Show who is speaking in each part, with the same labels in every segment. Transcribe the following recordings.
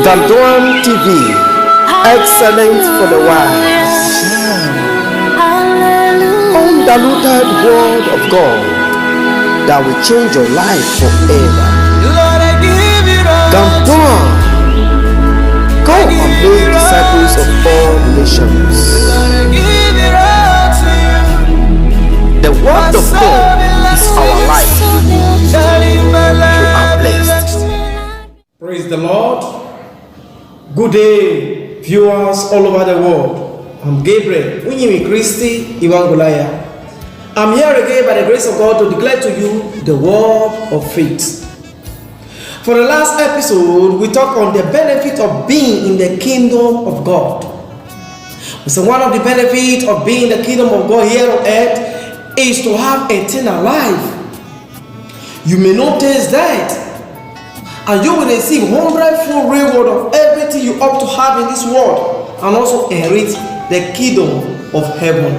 Speaker 1: Zandoan TV, excellent for the wise. Undiluted word of God that will change your life forever. Zandoan, go and make disciples of all nations. The word of God is our life. You are blessed.
Speaker 2: Praise the Lord. Good day, viewers all over the world. I'm Gabriel Unyimi Christi Iwangulaya. I'm here again by the grace of God to declare to you the word of faith. For the last episode, we talked on the benefit of being in the kingdom of God. So one of the benefits of being in the kingdom of God here on earth is to have eternal life. You may not taste that, and you will receive hundredfold reward of everything you ought to have in this world, and also inherit the kingdom of heaven.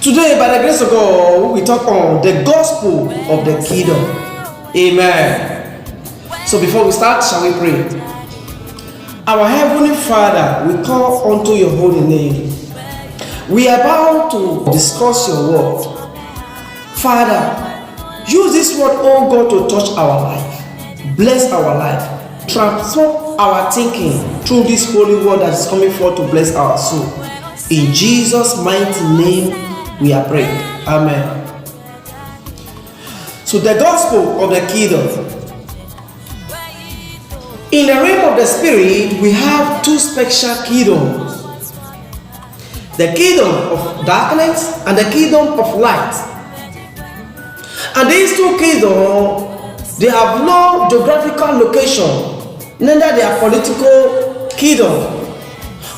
Speaker 2: Today, by the grace of God, we talk on the gospel of the kingdom. Amen. So before we start, shall we pray? Our heavenly Father, we call unto your holy name. We are about to discuss your word. Father, use this word, oh God, to touch our life. Bless our life. Transform our thinking through this holy word that is coming forth to bless our soul. In Jesus' mighty name, we are praying. Amen. So the gospel of the kingdom. In the realm of the spirit, we have two special kingdoms. The kingdom of darkness and the kingdom of light. And these two kingdoms, they have no geographical location, neither they are political kingdom,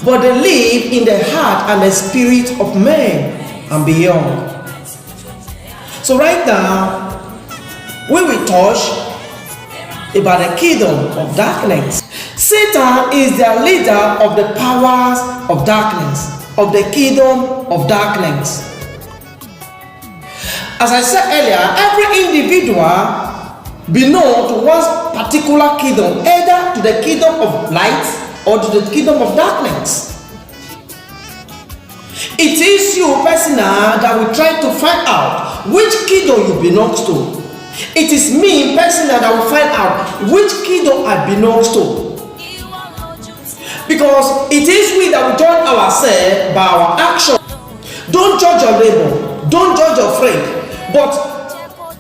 Speaker 2: but they live in the heart and the spirit of man and beyond. So right now, we will touch about the kingdom of darkness. Satan is the leader of the powers of darkness, of the kingdom of darkness. As I said earlier, every individual belongs to one particular kingdom, either to the kingdom of light or to the kingdom of darkness. It is you personal that will try to find out which kingdom you belong to. It is me personal that will find out which kingdom I belong to. Because it is we that will judge ourselves by our action. Don't judge your neighbor, don't judge your friend, but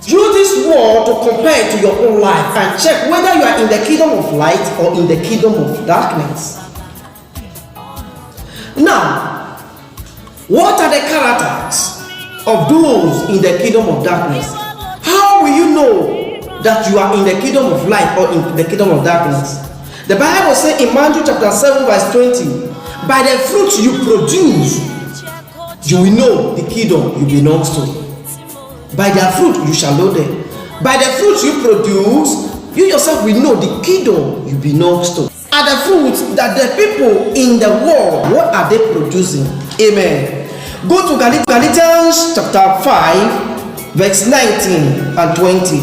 Speaker 2: use this word to compare to your own life and check whether you are in the kingdom of light or in the kingdom of darkness. Now, what are the characters of those in the kingdom of darkness? How will you know that you are in the kingdom of light or in the kingdom of darkness? The Bible says in Matthew chapter 7 verse 20, by the fruits you produce, you will know the kingdom you belong to. By their fruit you shall know them. By the fruits you produce, you yourself will know the kingdom you belong to. Are the fruits that the people in the world, what are they producing? Amen. Go to Galatians chapter 5 verse 19 and 20.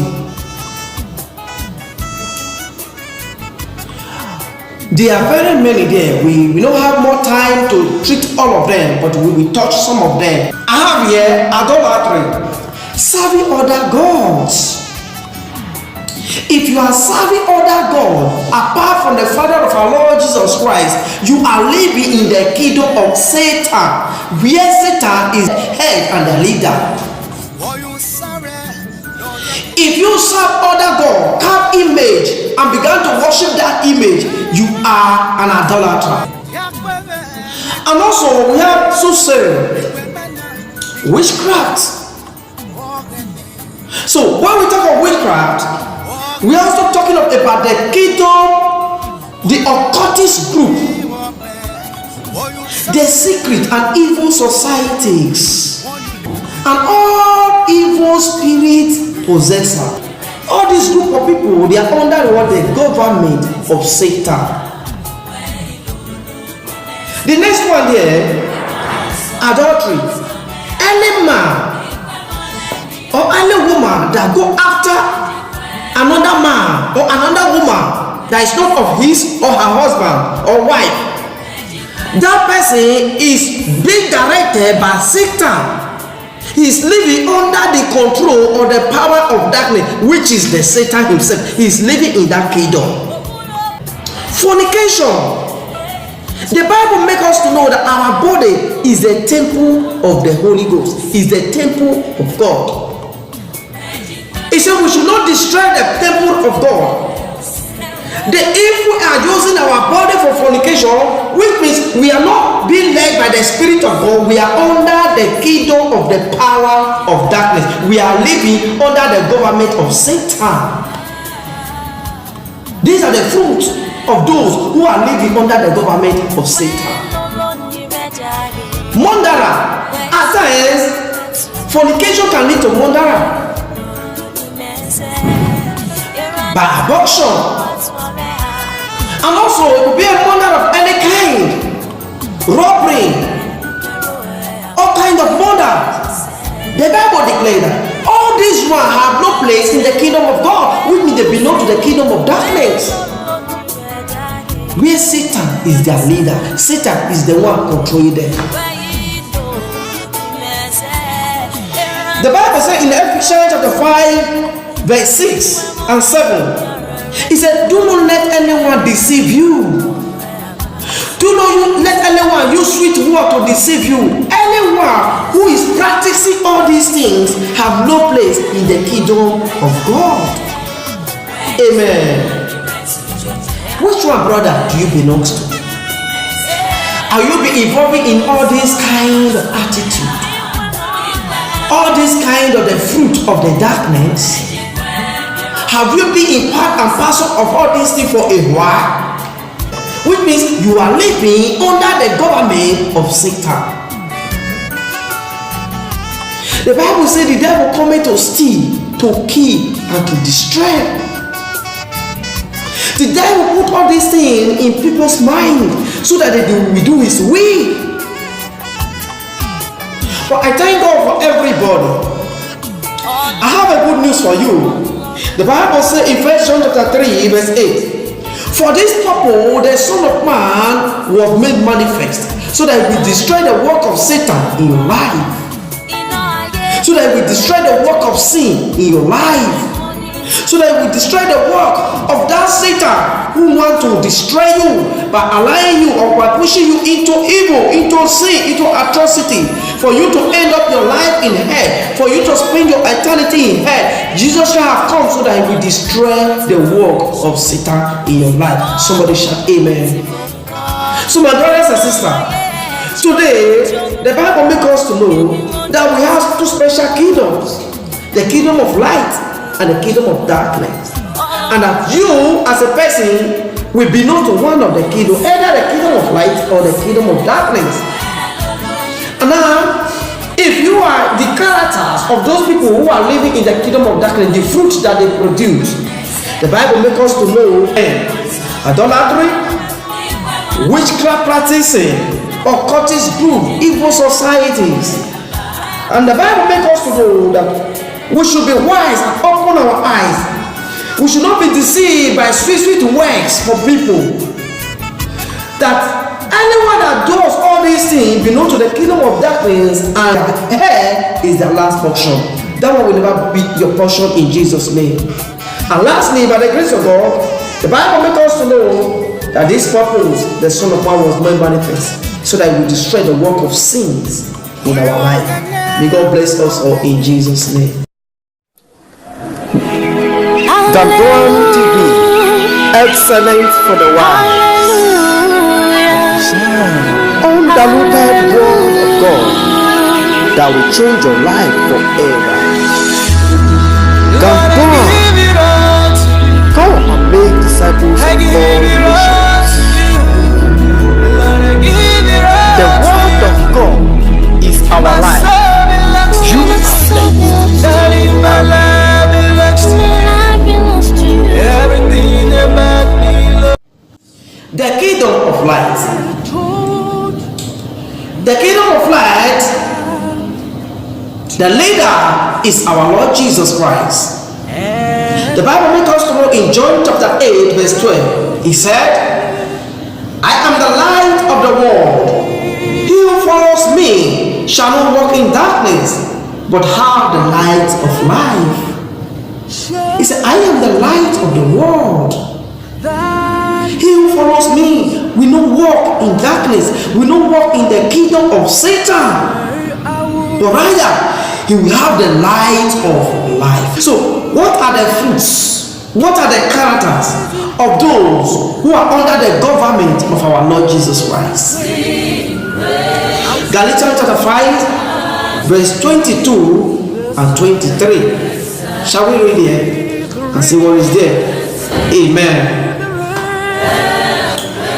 Speaker 2: There are very many there. We don't have more time to treat all of them, but we will touch some of them. I have here idolatry, serving other gods. If you are serving other gods apart from the Father of our Lord Jesus Christ, you are living in the kingdom of Satan, where Satan is the head and the leader. If you serve other God, carve image, and began to worship that image, you are an idolater. And also, we have sorcery, witchcraft. So, when we talk of witchcraft, we are also talking about the kingdom, the occultist group, the secret and evil societies, and all evil spirits possessor. All this group of people, they are under the government of Satan. The next one here, adultery. Any man or any woman that go after another man or another woman that is not of his or her husband or wife, that person is being directed by Satan. He is living under the control or the power of darkness, which is the Satan himself. He is living in that kingdom. Fornication. The Bible makes us to know that our body is the temple of the Holy Ghost, is the temple of God. He said we should not destroy the temple of God. If we are using our body for fornication, which means we are not being led by the Spirit of God, we are under the kingdom of the power of darkness. We are living under the government of Satan. These are the fruits of those who are living under the government of Satan. Mandara. At times, fornication can lead to mandara. By abortion. And also, it will be a murder of any kind, robbery, all kind of murder. The Bible declares that all these ones have no place in the kingdom of God, which means they belong to the kingdom of darkness, where Satan is their leader. Satan is the one controlling them. The Bible says in Ephesians chapter 5, verse 6 and 7. He said, do not let anyone deceive you. Do not let anyone use sweet word to deceive you. Anyone who is practicing all these things have no place in the kingdom of God. Amen. Which one, brother, do you belong to? Are you be involving in all this kind of attitude? All this kind of the fruit of the darkness? Have you been in part and parcel of all these things for a while? Which means you are living under the government of Satan. The Bible says the devil coming to steal, to kill, and to destroy. The devil put all these things in people's mind so that they will do his will. But I thank God for everybody. I have a good news for you. The Bible says in 1 John chapter 3 verse 8, for this purpose the Son of Man was made manifest, so that he will destroy the work of Satan in your life, so that he will destroy the work of sin in your life, so that he will destroy the work of that Satan who want to destroy you by allowing you or by pushing you into evil, into sin, into atrocity, for you to end up your life in hell, for you to spend your eternity in hell. Jesus shall have come so that he will destroy the work of Satan in your life. Somebody shout amen. So my brothers and sisters, today the Bible makes us to know that we have two special kingdoms, the kingdom of light and the kingdom of darkness, and that you as a person will belong to one of the kingdom, either the kingdom of light or the kingdom of darkness. And now, if you are the characters of those people who are living in the kingdom of darkness, the fruits that they produce, the Bible makes us to know idolatry, witchcraft practicing, occultist group, evil societies. And the Bible makes us to know that we should be wise and open our eyes. We should not be deceived by sweet works for people. That anyone that does all these things belong to the kingdom of darkness, and hell is their last portion. That one will never be your portion in Jesus' name. And lastly, by the grace of God, the Bible makes us to know that this purpose, the Son of Man was made manifest, so that he will destroy the work of sins in our life. May God bless us all in Jesus' name.
Speaker 1: Dawn TV, excellent for the world. Undiluted word of God that will change your life forever. Go and make disciples of all nations. The word of God is our life. You are the
Speaker 2: The kingdom of light. The kingdom of light, the leader is our Lord Jesus Christ. The Bible makes us to know in John chapter 8 verse 12. He said, I am the light of the world. He who follows me shall not walk in darkness, but have the light of life. He said, I am the light of the world. He who follows me will not walk in darkness, will not walk in the kingdom of Satan, but rather he will have the light of life. So, what are the fruits? What are the characters of those who are under the government of our Lord Jesus Christ? Galatians chapter 5, verse 22 and 23. Shall we read here and see what is there? Amen.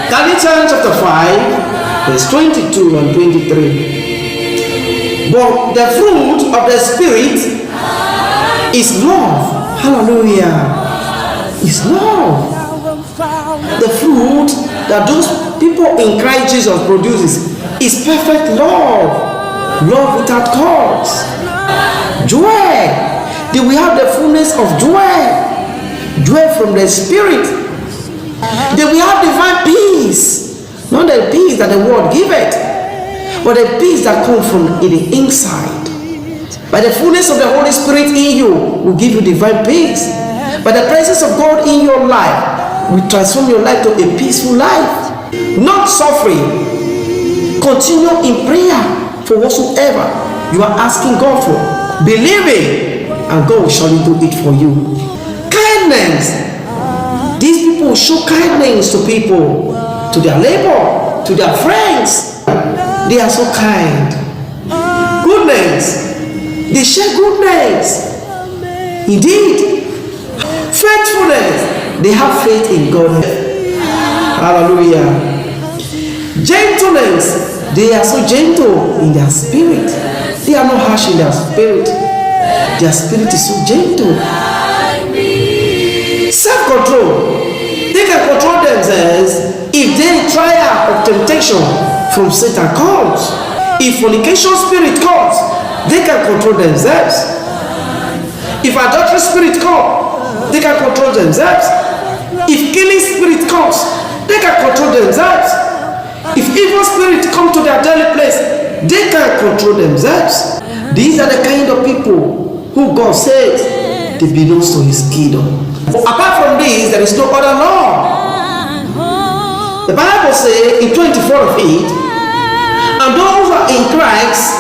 Speaker 2: Galatians chapter 5, verse 22 and 23. But the fruit of the Spirit is love. Hallelujah. Is love. The fruit that those people in Christ Jesus produces is perfect love. Love without cause. Joy. They will have the fullness of joy. Joy from the Spirit. They will have divine peace. Not the peace that the world giveth, but the peace that comes from the inside. By the fullness of the Holy Spirit in you will give you divine peace. By the presence of God in your life will transform your life to a peaceful life. Not suffering. Continue in prayer for whatsoever you are asking God for. Believing, and God will surely do it for you. Kindness. These people show kindness to people, to their neighbor, to their friends. They are so kind. Goodness. They share goodness. Indeed. Faithfulness. They have faith in God. Hallelujah. Gentleness. They are so gentle in their spirit. They are not harsh in their spirit. Their spirit is so gentle. Self-control. They can control themselves if the trial of temptation from Satan comes. If fornication spirit comes, they can control themselves. If adultery spirit comes, they can control themselves. If killing spirit comes, they can control themselves. If evil spirit come to their daily place, they can control themselves. These are the kind of people who God says they belongs to his kingdom. Apart from this, there is no other law. The Bible says in 24 of it, and those who are in Christ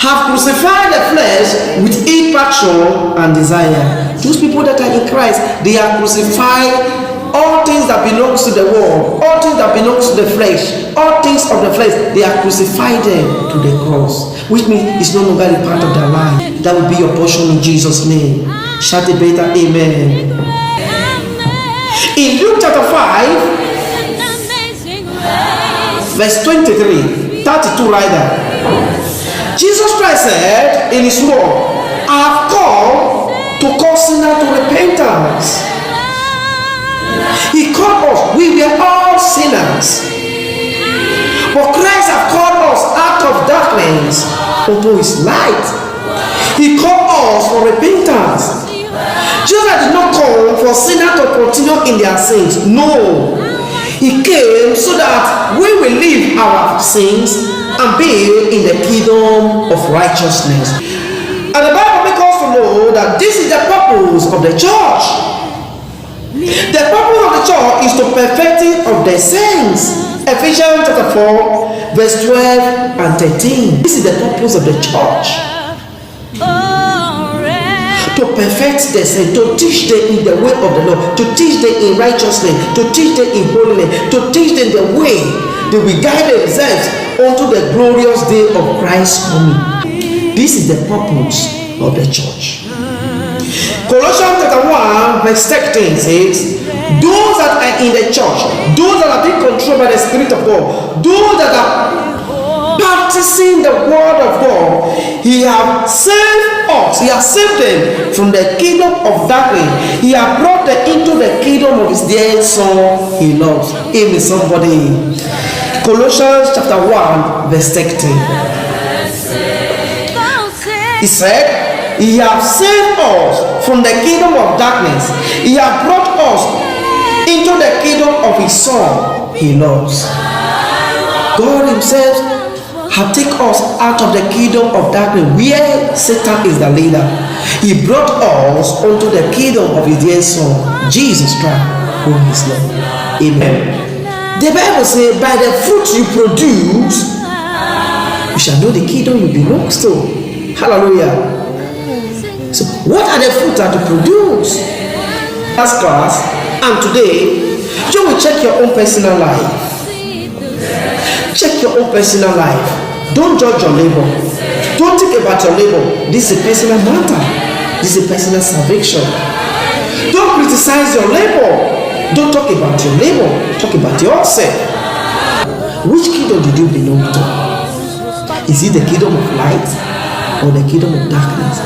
Speaker 2: have crucified the flesh with its passion and desire. Those people that are in Christ, they are crucified all things that belongs to the world, all things that belongs to the flesh, all things of the flesh, they are crucified them to the cross, which means it's no longer a part of their life. That will be your portion in Jesus' name. Shout it better, amen. In Luke chapter 5, verse 23, 32 rather, Jesus Christ said in his word, I have come to call sinners to repentance. He called us, we were all sinners, but Christ has called us out of darkness into his light. He called us for repentance. Jesus did not come for sinners to continue in their sins. No, he came so that we will leave our sins and be in the kingdom of righteousness. And the Bible makes us to know that this is the purpose of the church. The purpose of the church is to perfecting of the saints. Ephesians chapter 4, verse 12 and 13. This is the purpose of the church. To perfect the saints, to teach them in the way of the Lord, to teach them in righteousness, to teach them in holiness, to teach them the way they will guide themselves unto the glorious day of Christ's coming. This is the purpose of the church. Colossians chapter 1 verse 16 says, those that are in the church, those that are being controlled by the Spirit of God, those that are practicing the word of God, he has saved us, he has saved them from the kingdom of darkness. He has brought them into the kingdom of his dear son he loves. Amen, somebody. Colossians chapter 1 verse 16. He said, he has saved us from the kingdom of darkness. He has brought us into the kingdom of his Son he loves. God himself have taken us out of the kingdom of darkness where Satan is the leader. He brought us unto the kingdom of his dear Son, Jesus Christ, whom is Lord. Amen. The Bible says, by the fruit you produce, you shall know the kingdom you belong to. Hallelujah. So, what are the fruit that you produce? Last class, and today, you will check your own personal life. Check your own personal life. Don't judge your neighbor. Don't think about your neighbor. This is a personal matter. This is a personal salvation. Don't criticize your neighbor. Don't talk about your neighbor. Talk about yourself. Which kingdom did you belong to? Is it the kingdom of light or the kingdom of darkness?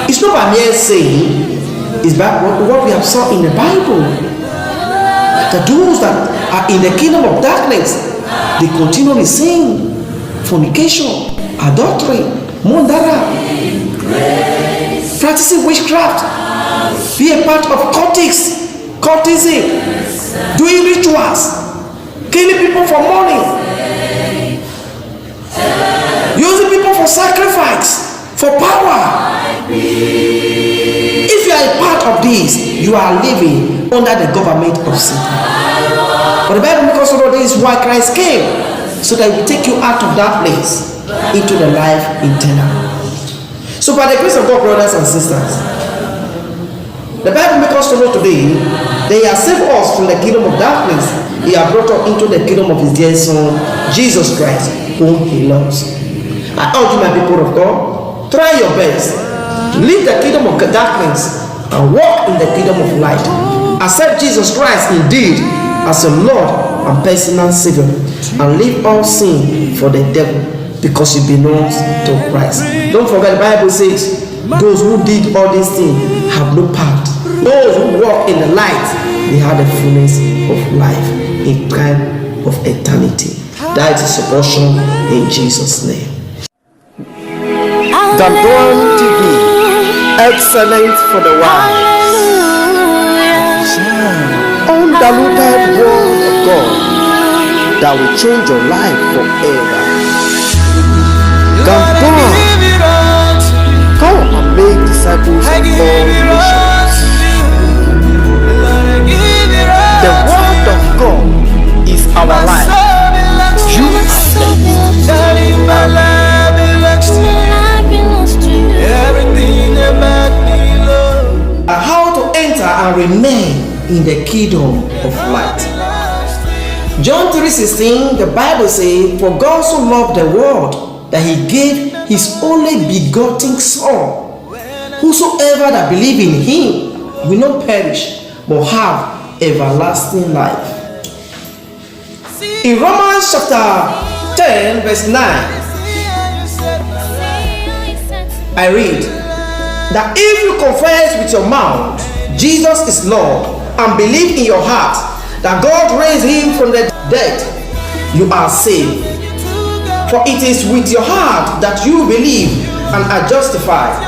Speaker 2: It's not by mere saying. It's by what we have saw in the Bible. That those that are in the kingdom of darkness, they continually sin, fornication, adultery, murdera, practicing witchcraft, be a part of cultism, doing rituals, killing people for money, using people for sacrifice, for power. If you are a part of this, you are living under the government of Satan. But the Bible makes us know this is why Christ came, so that he will take you out of that place into the life eternal. So by the grace of God, brothers and sisters, the Bible makes us to know today that he has saved us from the kingdom of darkness. He has brought us into the kingdom of his dear Son, Jesus Christ, whom he loves. I urge you, my people of God, try your best to leave the kingdom of darkness and walk in the kingdom of light. Accept Jesus Christ indeed as your Lord and personal Savior, and leave all sin for the devil, because he belongs to Christ. Don't forget, the Bible says those who did all these things have no part. Those who walk in the light, they have the fullness of life in time of eternity. That is your portion in Jesus' name.
Speaker 1: Dandoan TV, excellent for the wise. Undiluted word of God that will change your life forever. Dandoan, come and make disciples of all nations. The word of God is our life. You
Speaker 2: are how to enter and remain in the kingdom of light. John 3:16, the Bible says, for God so loved the world that he gave his only begotten Son. Whosoever that believe in him will not perish, but have everlasting life. In Romans chapter 10, verse 9, I read that if you confess with your mouth Jesus is Lord, and believe in your heart that God raised him from the dead, you are saved. For it is with your heart that you believe and are justified,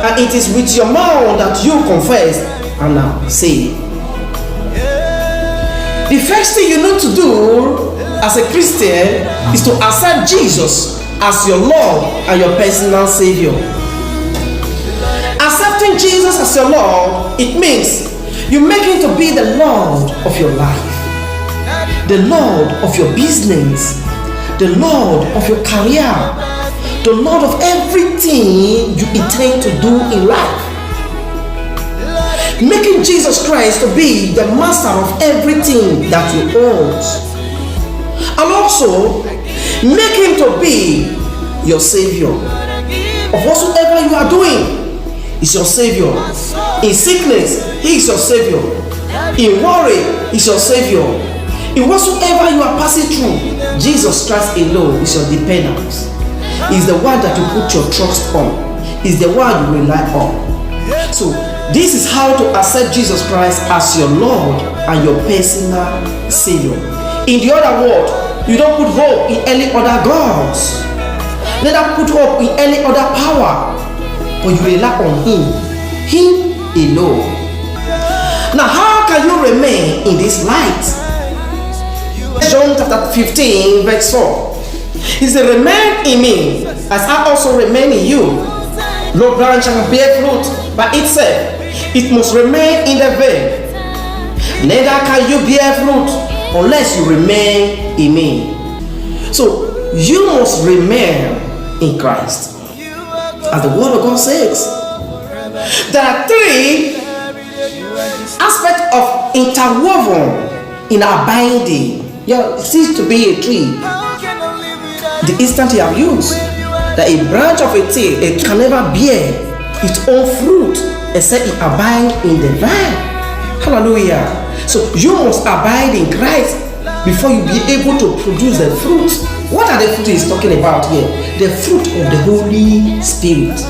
Speaker 2: and it is with your mouth that you confess and are saved. The first thing you need to do as a Christian is to accept Jesus as your Lord and your personal Savior. Accepting Jesus as your Lord, it means you make him to be the Lord of your life, the Lord of your business, the Lord of your career, the Lord of everything you intend to do in life. Making Jesus Christ to be the master of everything that you own. And also, make him to be your Savior of whatsoever you are doing. Is your Savior. In sickness, he is your Savior. In worry, he is your Savior. In whatsoever you are passing through, Jesus Christ alone is your dependence. He is the one that you put your trust on. He is the one you rely on. So this is how to accept Jesus Christ as your Lord and your personal Savior. In the other word, you don't put hope in any other gods. Neither put hope in any other power. But you rely on him alone. Now, how can you remain in this light. John chapter 15 verse 4. He said, remain in me as I also remain in you. No branch can bear fruit by itself. It must remain in the vine. Neither can you bear fruit unless you remain in me. So you must remain in Christ. As the word of God says, there are three aspects of interwoven in abiding. It seems to be a tree. The instant you have used that a branch of a tree, it can never bear its own fruit except it abide in the vine. Hallelujah. So you must abide in Christ before you be able to produce the fruit. What are the fruit he's talking about here? The fruit of the Holy Spirit.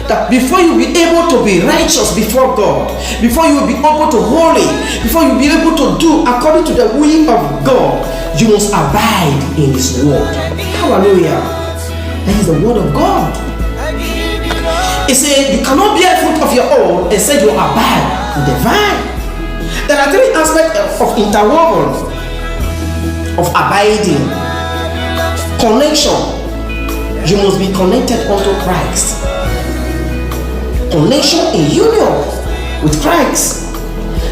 Speaker 2: That before you be able to be righteous before God, before you will be able to holy, before you will be able to do according to the will of God, you must abide in His word. Hallelujah. That is the word of God. He said you cannot bear fruit of your own except you abide in the vine. There are three aspects of interwoven, of abiding. Connection. You must be connected unto Christ. Connection in union with Christ.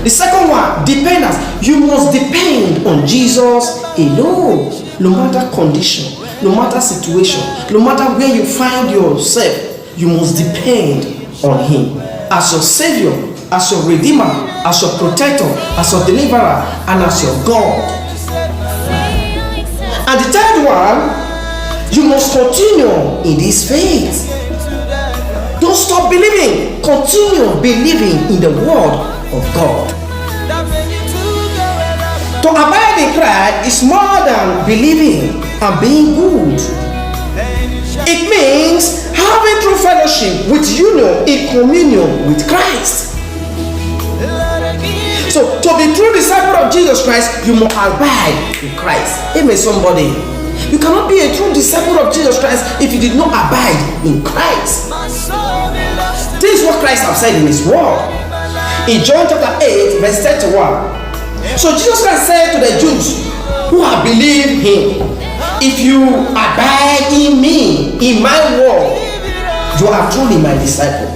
Speaker 2: The second one, dependence. You must depend on Jesus alone, no matter condition, no matter situation, no matter where you find yourself. You must depend on Him as your Savior, as your Redeemer, as your Protector, as your Deliverer, and as your God. And the third one, you must continue in this faith. Don't stop believing. Continue believing in the word of God. To abide in Christ is more than believing and being good. It means having true fellowship with union in communion with Christ. So to be true disciple of Jesus Christ, you must abide in Christ. Amen, somebody. You cannot be a true disciple of Jesus Christ if you did not abide in Christ. This is what Christ has said in His word. In John chapter 8, verse 31. So Jesus Christ said to the Jews who have believed Him, if you abide in me, in my word, you are truly my disciple.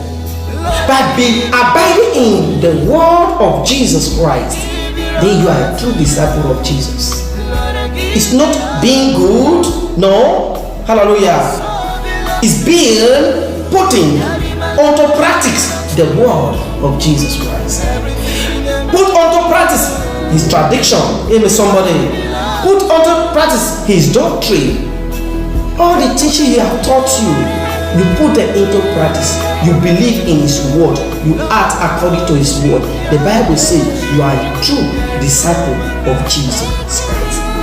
Speaker 2: By abiding in the word of Jesus Christ, then you are a true disciple of Jesus. It's not being good, no. Hallelujah. It's being putting onto practice the word of Jesus Christ. Put onto practice His tradition. Amen, somebody. Put onto practice His doctrine. All the teaching He has taught you, you put them into practice. You believe in His word. You act according to His word. The Bible says you are a true disciple of Jesus Christ.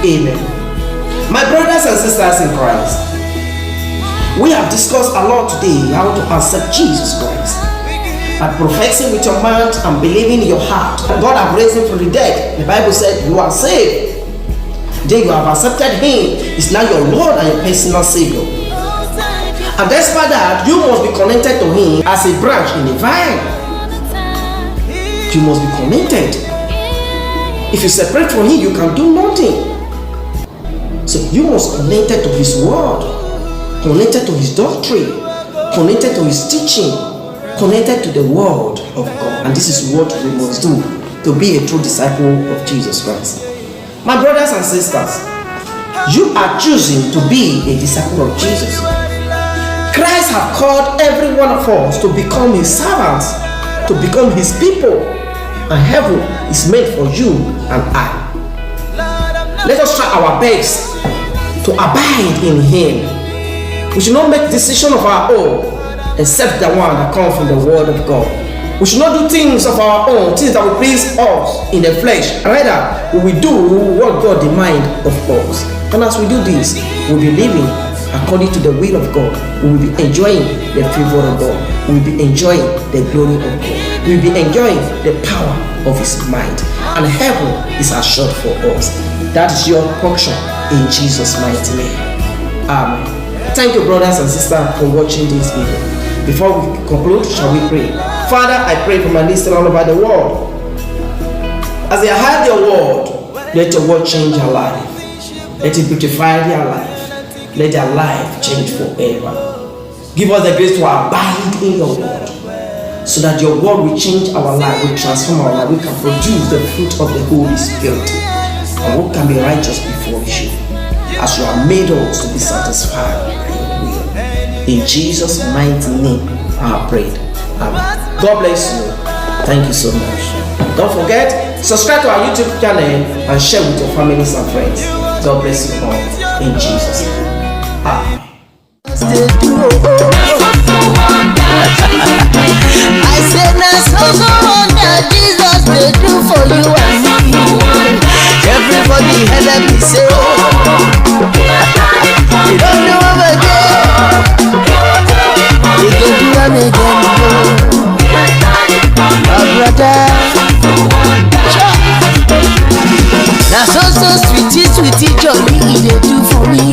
Speaker 2: Amen. My brothers and sisters in Christ, we have discussed a lot today how to accept Jesus Christ. By professing with your mouth and believing in your heart that God has raised Him from the dead, the Bible said you are saved. Then you have accepted Him. He's now your Lord and your personal Savior. And despite that, you must be connected to Him as a branch in a vine. You must be connected. If you separate from Him, you can do nothing. So you must connected to His word, connected to His doctrine, connected to His teaching, connected to the word of God. And this is what we must do to be a true disciple of Jesus Christ. My brothers and sisters, you are choosing to be a disciple of Jesus. Christ has called every one of us to become His servants, to become His people, and heaven is made for you and I. Let us try our best to abide in Him. We should not make decisions of our own except the one that comes from the word of God. We should not do things of our own, things that will please us in the flesh. Rather, we will do what God demands of us. And as we do this, we'll be living according to the will of God. We will be enjoying the favor of God. We will be enjoying the glory of God. We will be enjoying the power of His might. And heaven is assured for us. That is your portion in Jesus' mighty name. Amen. Thank you, brothers and sisters, for watching this video. Before we conclude, shall we pray? Father, I pray for my listeners all over the world. as they heard your word, let your word change their life. Let it beautify their life. Let their life change forever. Give us the grace to abide in your word, so that your word will change our life, will transform our life. We can produce the fruit of the Holy Spirit, and we can be righteous before you, as you have made us to be satisfied by your will. In Jesus' mighty name, I have prayed. Amen. God bless you. Thank you so much. Don't forget, subscribe to our YouTube channel and share with your families and friends. God bless you all. In Jesus' name. Amen.
Speaker 3: I say now so wonder Jesus will do for you and me. Everybody let me say, you don't know him again, you can do him again, my brother. Now so sweetie jolly he dey do for me.